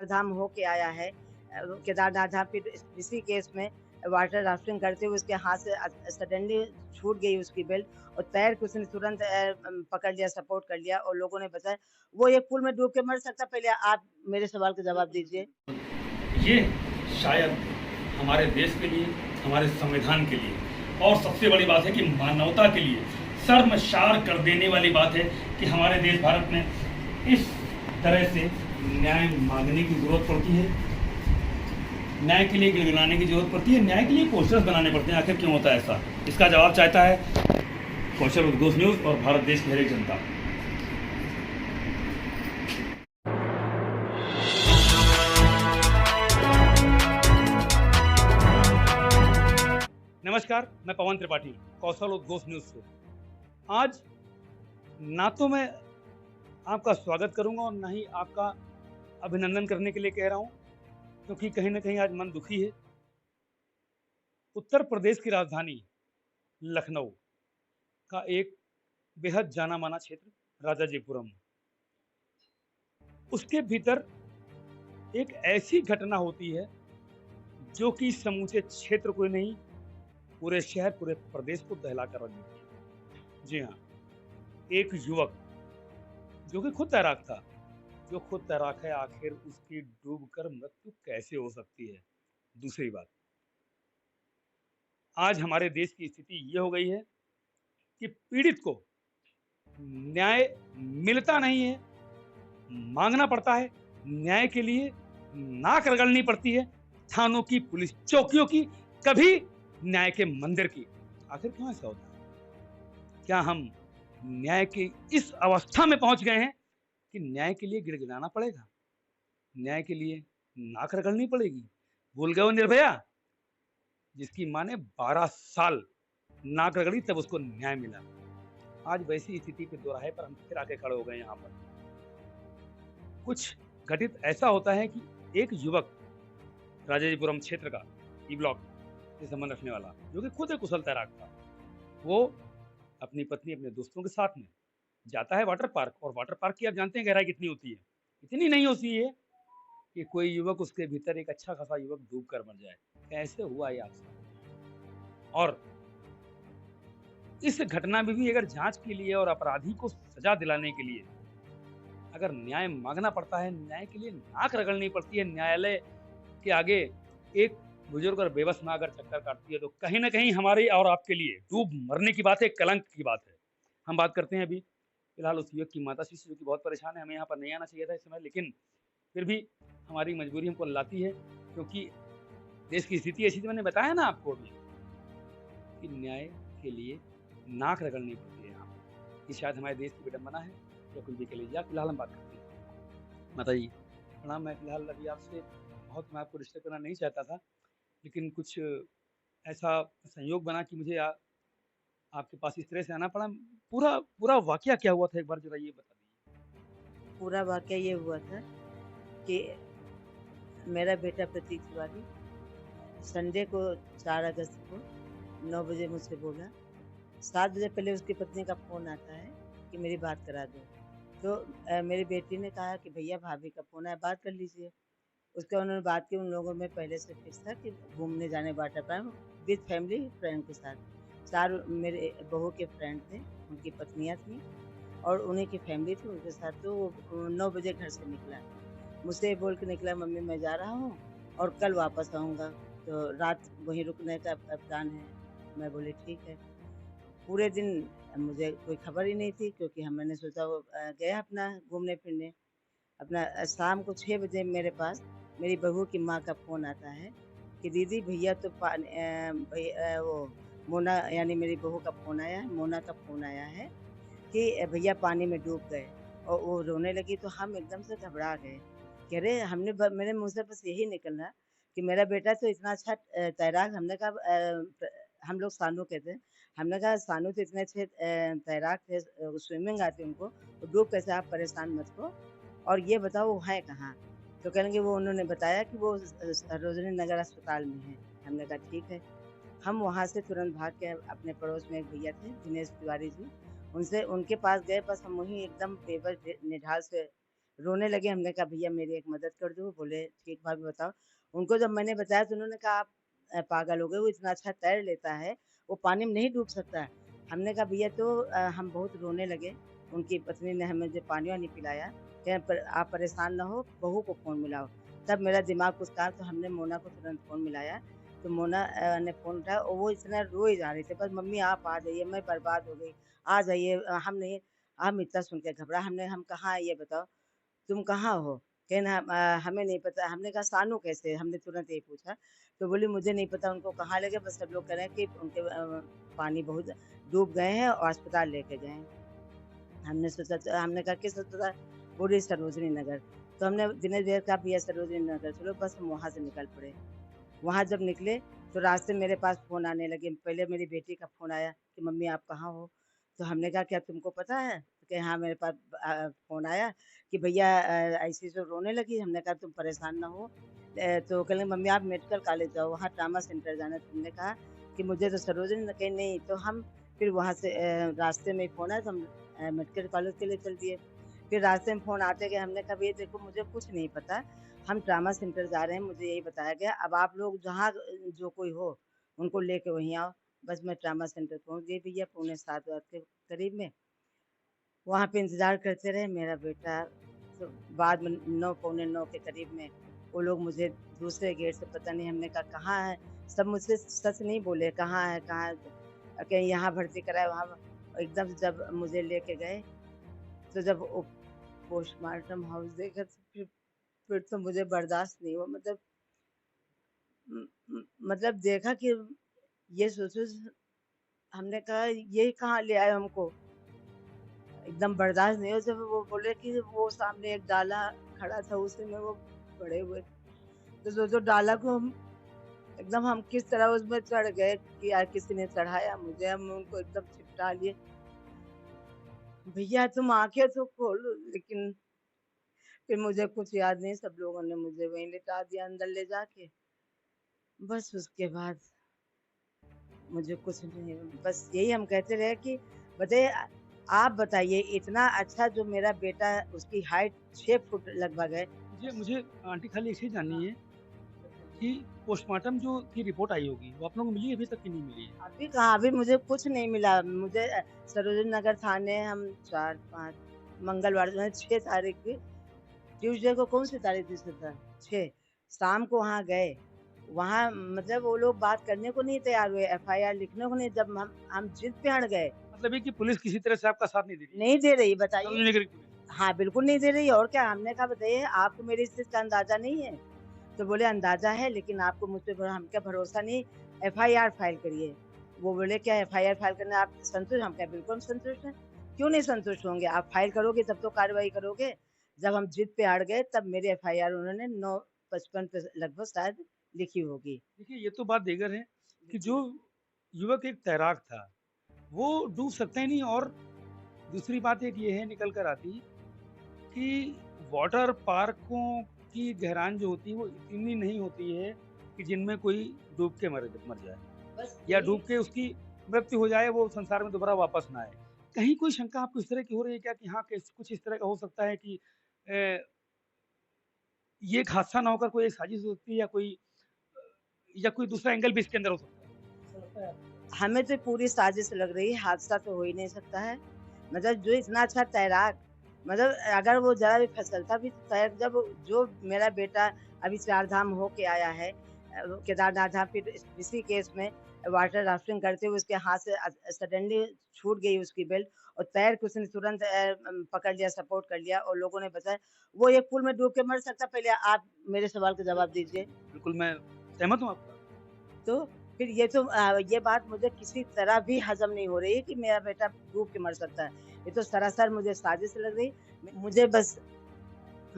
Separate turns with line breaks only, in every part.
धाम होके आया है केदारनाथ धाम, फिर इसी केस में वाटर राफ्टिंग करते हुए उसके हाथ से सडनली छूट गई उसकी बेल्ट और तैर के उसने तुरंत पकड़ लिया, सपोर्ट कर लिया और लोगों ने बताया वो एक पूल में डूब के मर सकता। पहले आप मेरे सवाल का जवाब दीजिए।
ये शायद हमारे देश के लिए, हमारे संविधान के लिए और सबसे बड़ी बात है कि मानवता के लिए शर्मसार कर देने वाली बात है कि हमारे देश भारत में इस तरह से न्याय मांगने की जरूरत पड़ती है, न्याय के लिए गिड़गिड़ाने की जरूरत पड़ती है, न्याय के लिए पोस्टर्स बनाने पड़ते हैं। आखिर क्यों होता है ऐसा? इसका जवाब चाहता है कौशल उद्घोष न्यूज़ और भारत देश की हर एक जनता। नमस्कार, मैं पवन त्रिपाठी, कौशल उद्घोष न्यूज़ से। आज ना तो मैं आपका स्वागत करूंगा और ना ही आपका अभिनंदन करने के लिए कह रहा हूं, क्योंकि कहीं ना कहीं आज मन दुखी है। उत्तर प्रदेश की राजधानी लखनऊ का एक बेहद जाना माना क्षेत्र राजाजीपुरम, उसके भीतर एक ऐसी घटना होती है जो कि समूचे क्षेत्र को नहीं, पूरे शहर, पूरे प्रदेश को दहला कर रख देती है। जी हाँ, एक युवक जो कि खुद तैराक था, जो खुद तैराक है, आखिर उसकी डूबकर मृत्यु कैसे हो सकती है? दूसरी बात, आज हमारे देश की स्थिति ये हो गई है कि पीड़ित को न्याय मिलता नहीं है, मांगना पड़ता है, न्याय के लिए नाक रगड़नी पड़ती है, थानों की, पुलिस चौकियों की, कभी न्याय के मंदिर की। आखिर क्यों ऐसा होता है? क्या हम न्याय की इस अवस्था में पहुंच गए हैं कि न्याय के लिए गिड़गिड़ाना पड़ेगा, न्याय के लिए नाक रगड़नी पड़ेगी? भूल गए वो निर्भया, जिसकी माँ ने 12 साल नाक रगड़ी तब उसको न्याय मिला। आज वैसी स्थिति पे दोराहे पर हम फिर आके खड़े हो गए। यहाँ पर कुछ घटित ऐसा होता है कि एक युवक राजाजीपुरम क्षेत्र का ई ब्लॉक से संबंध रखने वाला, जो कि खुद एक कुशल तैराक था, वो अपनी पत्नी, अपने दोस्तों के साथ में जाता है वाटर पार्क। और वाटर पार्क की आप जानते हैं गहराई कितनी होती है? इतनी नहीं होती है कि कोई युवक, उसके भीतर एक अच्छा खासा युवक डूब कर मर जाए। कैसे हुआ ये हादसा? और इस घटना में भी अगर जांच के लिए और अपराधी को सजा दिलाने के लिए अगर न्याय मांगना पड़ता है, न्याय के लिए नाक रगड़नी पड़ती है, न्यायालय के आगे एक बुजुर्ग और बेबस मां अगर चक्कर काटती है, तो कहीं ना कहीं हमारे और आपके लिए डूब मरने की बात है, कलंक की बात है। हम बात करते हैं अभी फिलहाल उस युवक की माता श्री से, जो कि बहुत परेशान है। हमें यहाँ पर नहीं आना चाहिए था इस समय, लेकिन फिर भी हमारी मजबूरी हमको लाती है, क्योंकि देश की स्थिति ऐसी थी, मैंने बताया ना आपको अभी, कि न्याय के लिए नाक रगड़नी पड़ती है यहाँ पर। ये शायद हमारे देश की विडंबना है, जो कुछ भी के लिए। फिलहाल हम बात करते हैं। माता जी प्रणाम। मैं फिलहाल अभी आपसे बहुत, मैं आपको डिस्टर्ब करना नहीं चाहता था, लेकिन कुछ ऐसा संयोग बना कि मुझे आपके पास इस तरह से आना पड़ा। पूरा पूरा वाकया क्या हुआ था, एक बार जरा ये बता दीजिए।
पूरा वाकया ये हुआ था कि मेरा बेटा प्रतीक तिवारी संडे को 4 अगस्त को 9 बजे मुझसे बोला। 7 बजे पहले उसकी पत्नी का फ़ोन आता है कि मेरी बात करा दो। तो मेरी बेटी ने कहा कि भैया भाभी का फ़ोन आया, बात कर लीजिए। उसके उन्होंने बात की। उन लोगों में पहले से फिक्स था कि घूमने जाने water park with family friend के साथ। 4 मेरे बहू के फ्रेंड थे, उनकी पत्नियाँ थीं और उन्हीं की फैमिली थी उनके साथ। तो वो 9 बजे घर से निकला। मुझसे बोल के निकला, मम्मी मैं जा रहा हूँ और कल वापस आऊँगा, तो रात वहीं रुकने का प्लान है। मैं बोली ठीक है। पूरे दिन मुझे कोई खबर ही नहीं थी, क्योंकि मैंने सोचा वो गया अपना घूमने-फिरने। अपना शाम को 6 बजे मेरे पास मेरी बहू की माँ का फ़ोन आता है कि दीदी भैया तो वो मोना, यानी मेरी बहू का फ़ोन आया है, मोना का फ़ोन आया है कि भैया पानी में डूब गए। और वो रोने लगी तो हम एकदम से घबरा गए कि अरे! मेरे मुँह से बस यही निकला कि मेरा बेटा तो इतना अच्छा तैराक। हमने कहा हम लोग सानू कहते हैं। हमने कहा सानू तो इतने अच्छे तैराक थे, स्विमिंग आती उनको, तो डूब कैसे? आप परेशान मत हो और ये बताओ वो हैं कहाँ? तो कह लगे, वो उन्होंने बताया कि वो सरोजनी नगर अस्पताल में हैं। हमने कहा ठीक है। हम वहाँ से तुरंत भाग के अपने पड़ोस में एक भैया थे, दिनेश तिवारी जी, उनके पास गए। बस हम वहीं एकदम पेपर निढाल से रोने लगे। हमने कहा भैया मेरी एक मदद कर दो। बोले ठीक भाभी बताओ। उनको जब मैंने बताया तो उन्होंने कहा आप पागल हो गए, वो इतना अच्छा तैर लेता है, वो पानी में नहीं डूब सकता है। हमने कहा भैया तो हम बहुत रोने लगे। उनकी पत्नी ने हमें जो पानी-वानी पिलाया, कहे पर आप परेशान ना हो, बहू को फ़ोन मिलाओ। तब मेरा दिमाग कुछ काम तो हमने मोना को तुरंत फ़ोन मिलाया। तो मोना ने फ़ोन उठाया और वो इतना रोए जा रहे थे, बस मम्मी आप आ जाइए, मैं बर्बाद हो गई, आ जाइए। हम नहीं, हम इतना सुन के घबरा। हम कहाँ है ये बताओ? तुम कहाँ हो? कहे ना हमें नहीं पता। हमने कहा सानू कैसे? हमने तुरंत यही पूछा। तो बोली मुझे नहीं पता उनको कहाँ ले गए, बस सब लोग कह रहे हैं कि उनके पानी बहुत डूब गए हैं और अस्पताल लेके गए हैं। हमने सोचा तो हमने कहा किस अस्पताल? बोली सरोजनी नगर। तो हमने दिनेश भैया से कहा भैया सरोजनी नगर चलो, बस हम वहाँ से निकल पड़े। वहाँ जब निकले तो रास्ते में मेरे पास फ़ोन आने लगे। पहले मेरी बेटी का फ़ोन आया कि मम्मी आप कहाँ हो? तो हमने कहा क्या तुमको पता है? तो कहे हाँ मेरे पास फ़ोन आया कि भैया ऐसे तो रोने लगी। हमने कहा तुम परेशान ना हो। तो कहने लगी मम्मी आप मेडिकल कॉलेज जाओ, वहाँ ट्रॉमा सेंटर जाना है। तो हमने कहा कि मुझे तो सरोजनी न कही नहीं। तो हम फिर वहाँ से रास्ते में फ़ोन आया तो हम मेडिकल कॉलेज के लिए चल दिए। फिर रास्ते में फ़ोन आते गए। हमने कहा भैया देखो मुझे कुछ नहीं पता, हम ट्रॉमा सेंटर जा रहे हैं, मुझे यही बताया गया। अब आप लोग जहाँ जो कोई हो, उनको लेके वहीं आओ। बस मैं ट्रॉमा सेंटर पहुँच गई भैया पौने 7 वात के करीब में। वहाँ पे इंतज़ार करते रहे। मेरा बेटा तो बाद में 9 पौने 9 के करीब में वो लोग मुझे दूसरे गेट से पता नहीं हमने कहा कहाँ है? सब मुझसे सच नहीं बोले कहाँ है, कहाँ है? कहीं यहाँ भर्ती कराया, वहाँ एकदम से जब मुझे लेके गए, तो जब वो पोस्टमार्टम हाउस देखा तो फिर तो मुझे बर्दाश्त नहीं हुआ। मतलब देखा कि ये सोचो हमने कहा ये कहाँ ले आए हमको? एकदम बर्दाश्त नहीं हुआ जब वो बोले कि वो सामने एक डाला खड़ा था उसी में वो पड़े हुए। तो सोचो डाला को हम किस तरह उसमें चढ़ गए कि यार किसी ने चढ़ाया मुझे, हम उनको एकदम चिपटा लिए। भैया तुम आँखें तो खोलो, लेकिन फिर मुझे कुछ याद नहीं, सब लोगों ने मुझे वहीं लिटा दिया अंदर ले जाके। बस उसके बाद मुझे कुछ नहीं, बस यही हम कहते रहे कि बताइए आप बताइए इतना अच्छा जो मेरा बेटा उसकी हाइट 6 फुट लगभग है।
मुझे मुझे आंटी खाली एक चीज़ जाननी
हाँ,
है
बताइए।
कि पोस्टमार्टम जो की रिपोर्ट आई होगी, वो आप लोगों को मिली है अभी तक कि नहीं मिली है?
अभी कहाँ, अभी मुझे कुछ नहीं मिला। मुझे सरोजनी नगर थाने हम 4-5 मंगलवार 6 तारीख की ट्यूसडे को कौन सी तारीख थी सुधा? 6 शाम को वहाँ गए। वहाँ मतलब वो लोग बात करने को नहीं तैयार हुए, एफआईआर लिखने को नहीं। जब हम जिद पे अड़ गए,
मतलब ये कि पुलिस किसी तरह से आपका साथ नहीं दे रही है,
नहीं दे रही बताइए।
सरोजनी नगर की पुलिस।
हाँ, बिल्कुल नहीं दे रही है और क्या। हमने कहा बताइए आपको मेरी इस चीज़ का अंदाज़ा नहीं है? तो बोले अंदाज़ा है लेकिन आपको मुझ पे हम क्या भरोसा नहीं, एफआईआर फाइल करिए। वो बोले क्या एफआईआर फाइल करना आप संतुष्ट? हम कहा बिल्कुल हम संतुष्ट हैं। क्यों नहीं संतुष्ट होंगे? आप फाइल करोगे तब तो कार्रवाई करोगे। जब हम जिद पे अड़ गए तब मेरी एफआईआर उन्होंने 9:55 पे लगभग शायद लिखी होगी।
देखिए, ये तो बात दीगर है कि जो
जी।
युवक एक तैराक था, वो डूब सकता ही नहीं और दूसरी बात एक ये है निकल कर आती कि वाटर पार्कों की गहराई जो होती है, वो इतनी नहीं होती है कि जिनमें कोई डूब के मर जाए
बस
या
यही
डूब के उसकी मृत्यु हो जाए, वो संसार में दोबारा वापस ना आए। कहीं कोई शंका आपको इस तरह की हो रही है क्या कि हाँ, कैस कुछ इस तरह का हो सकता है कि अ, ये एक हादसा ना होकर कोई एक साजिश हो सकती है या कोई दूसरा एंगल भी इसके अंदर हो सकता है? ऐसा लगता है आपको?
हमें तो पूरी साजिश लग रही है, हादसा तो हो ही नहीं सकता है। मतलब जो इतना अच्छा तैराक, मतलब अगर वो ज़रा भी फिसलता भी तो तैर, जब जो मेरा बेटा अभी 4 धाम होके आया है, केदारनाथ धाम, फिर इसी केस में वाटर राफ्टिंग करते हुए उसके हाथ से सडनली छूट गई उसकी बेल्ट और तैर के उसने तुरंत पकड़ लिया, सपोर्ट कर लिया और लोगों ने बताया वो एक पूल में डूब के मर सकता। पहले आप मेरे सवाल का जवाब दीजिए।
बिल्कुल, मैं सहमत हूँ आपका।
तो फिर ये तो ये बात मुझे किसी तरह भी हज़म नहीं हो रही है कि मेरा बेटा डूब के मर सकता है। ये तो सरासर मुझे साजिश लग रही। मुझे बस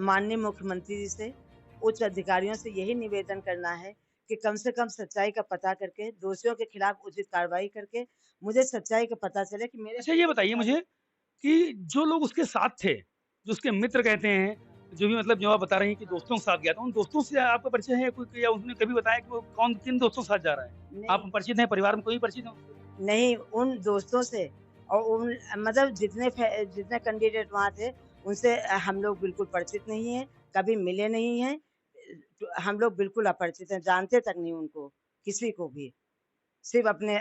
माननीय मुख्यमंत्री जी से, उच्च अधिकारियों से यही निवेदन करना है कि कम से कम सच्चाई का पता करके, दोषियों के खिलाफ उचित कार्रवाई करके, मुझे सच्चाई का पता चले कि मेरे
अच्छा ये
बेटे के
बताइए
साथ।
मुझे कि जो लोग उसके साथ थे, जो उसके मित्र कहते हैं, जो भी मतलब जो आप बता रही हैं कि दोस्तों के साथ गया था, उन दोस्तों से आपका परिचय है कोई या उसने कभी बताया कि वो कौन किन दोस्तों के साथ जा रहा है?
नहीं,
आप परिचित हैं, परिवार में कोई परिचित है उससे?
नहीं, उन दोस्तों से और उन मतलब जितने कैंडिडेट वहाँ थे, उनसे हम लोग बिल्कुल परिचित नहीं हैं, कभी मिले नहीं हैं। तो हम लोग बिल्कुल अपरिचित हैं, जानते तक नहीं उनको, किसी को भी। सिर्फ़ अपने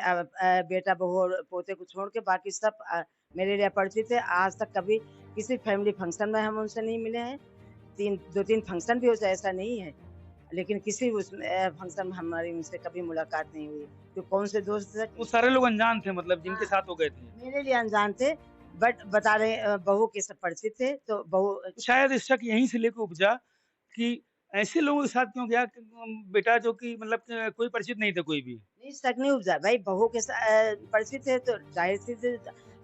बेटा-बहू और पोते को छोड़ के बाकी सब मेरे लिए अपरिचित है। आज तक कभी किसी फैमिली फंक्शन में हम उनसे नहीं मिले हैं। 2-3 फंक्शन भी हो जाए ऐसा नहीं है, लेकिन किसी उसमें फंक्शन में हमारी उनसे कभी मुलाकात नहीं हुई। तो कौन से दोस्त थे
वो सारे लोग अनजान थे मतलब जिनके
हाँ,
साथ वो गए थे।
मेरे लिए अनजान थे, बट बता रहे बहू के सब परिचित थे, तो बहू
तो शायद इस शक यहीं से लेके उपजा कि ऐसे लोगों के साथ क्यों गया कि बेटा जो कि मतलब कोई परिचित नहीं था कोई भी।
नहीं शक नहीं उपजा भाई बहू के परिचित है तो ज़ाहिर-सी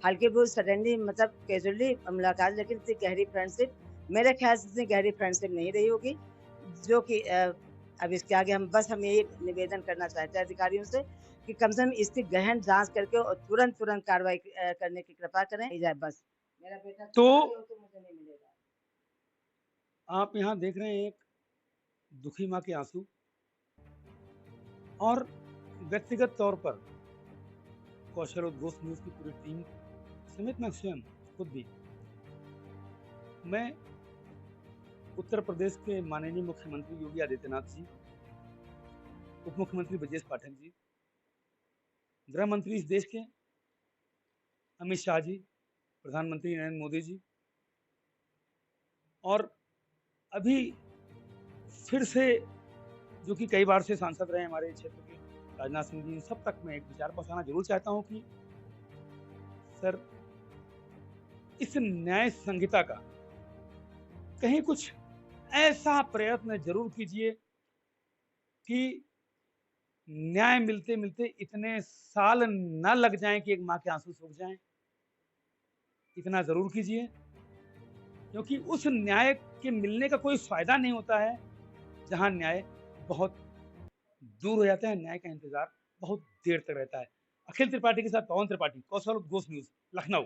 हल्की बहुत सडनली मतलब कैज़ुअली मुलाकात लेकिन इतनी गहरी फ्रेंडशिप मेरे ख़्याल से इतनी गहरी फ्रेंडशिप नहीं रही होगी, जो कि अब इसके आगे हम यही निवेदन करना चाहते हैं अधिकारियों से कि कम से कम इसकी गहन जाँच करके और तुरंत कार्रवाई करने की कृपा करें। नहीं जाए बस। मेरा बेटा
तो
थोड़ा भी हो तो मुझे नहीं मिलेगा।
आप यहाँ देख रहे हैं एक दुखी माँ के आँसू और व्यक्तिगत तौर पर कौशल उद्घोष न्यूज़ की पूरी टीम समेत मैं स्वयं खुद भी मैं उत्तर प्रदेश के माननीय मुख्यमंत्री योगी आदित्यनाथ जी, उप मुख्यमंत्री ब्रजेश पाठक जी, गृह मंत्री इस देश के अमित शाह जी, प्रधानमंत्री नरेंद्र मोदी जी और अभी फिर से जो कि कई बार से सांसद रहे हमारे क्षेत्र के राजनाथ सिंह जी, इन सब तक मैं एक विचार पहुंचाना जरूर चाहता हूं कि सर इस न्याय संहिता का कहीं कुछ ऐसा प्रयत्न जरूर कीजिए कि न्याय मिलते मिलते इतने साल न लग जाएं कि एक माँ के आंसू सूख जाएं। इतना जरूर कीजिए क्योंकि उस न्याय के मिलने का कोई फायदा नहीं होता है जहां न्याय बहुत दूर हो जाता है, न्याय का इंतजार बहुत देर तक रहता है। अखिल त्रिपाठी के साथ पवन त्रिपाठी, कौशल घोष न्यूज, लखनऊ।